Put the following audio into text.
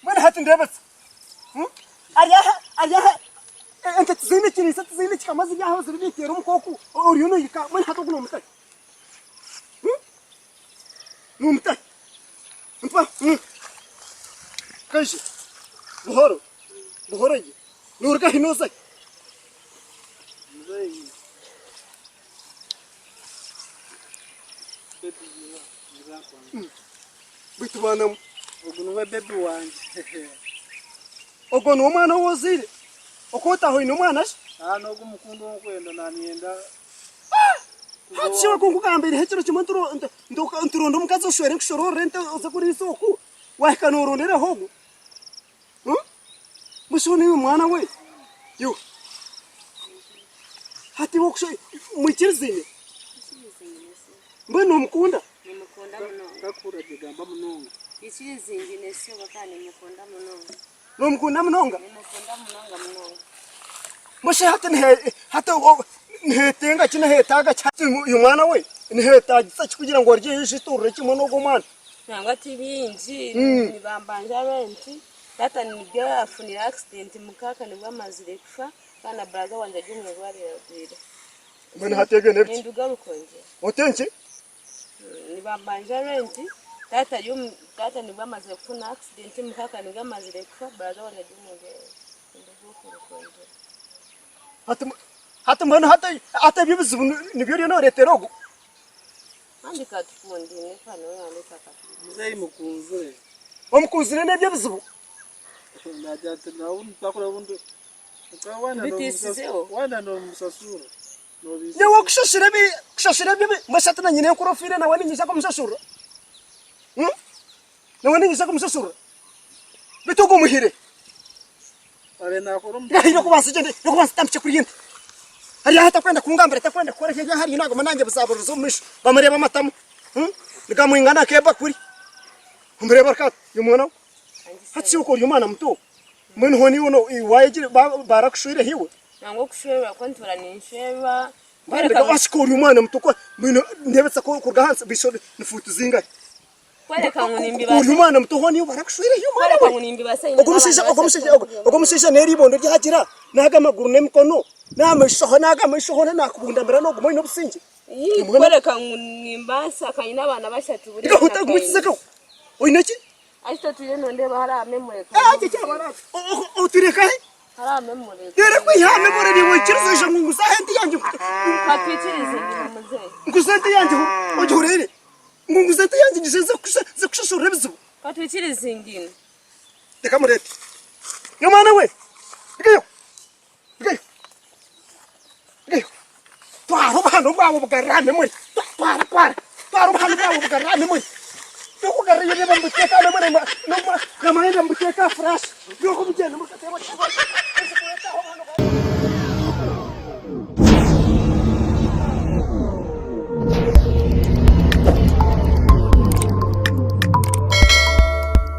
من هتندبس أريها أنت تزينك كني ستزينك كم زي جاهز زربيت يروم كوكو أوريونو يكا من هتقول نومتك نومتك أنت كيش بهاري نور كه نوزك بيتوانم Ogunwe baby wanje. Ogono umwana wozire okota hoyi numwana No gumukundo okwenda nanienda. Hachiwa kungukambira hechiro chimanturo nturondo mukazo shwere kushoro rente ozakuri isoko wakanurondera hogo mushoni mwana we yo hati woksho muchirzine mbona umukunda Ndakura jigamba munonga Ichizingine sio bakani mukunda munonga nomukunda munonga mukunda munonga mushe hata nhetenga kina hetaga cyati uyu mwana we nhetaga sachi kugira ngo arye hishiture kimono go mwana nangwa tibinji nibambanja benti data nibyo afunira accident mukaka nibwo amazire kufa kana brother wanje jumwe gwari yabwira mbona hatege nepti ninduga bukonje otenche nibambanja benti data nibwo amazire kufa accident mukaka nibwo amazire kufa brother wanje jumwe ndugo kukonje hata mbona hata bibuzi nibyo no reterogo andika tufundi nefano yandika Mzee mukunzure omukuzire nebyo bizibu Najate na untakura bundu Ukawana no musasura Yewe kushashira bibi mashatana nyine kurofire na wani nyisha kumshashura na wani nyisha kumshashura bitugo muhire Ale nakoro ngahiro kubasije no kubasitamche kuri yindi hari hata kwenda kungambira takwenda korekeye hari nago mananje buzaburuzo misho bamareba amatamu nikamwingana keba kuri umureba kat yumwana hatsi uko yumana mto mwen honi uno iwaje barakushire hiwe nango kushwera kwantura ninsheba bareka bashikora yumana mto ko ndebetsa ko kurgahansa bisho nifutu zinga kwereka ngunimbi base yumana mto honi barakushire yumana kwereka ngunimbi base ogomushisha neri bondo ryagira naga maguru nemikono naga nakubunda mbera no gumoyi no businje kwereka ngunimba kanyina abana bashatu buri utagumitseka oineki Acho tuye ndeba hari amemure utireka hari amemure tere ko ya memore ni wikirizo ngungu sahenti yanje kwatwikirize muze ngusente yanje ojurere ngungu sente yanje ngize kushashura bizu kwatwikirize ingine teka murete yo mana we ngiyo twaro bano babo bugarame muri twaro bano babo bugarame muri Yoko gari yene bambuteka na mane na maenda mbuteka fresh yoko mjene mukateba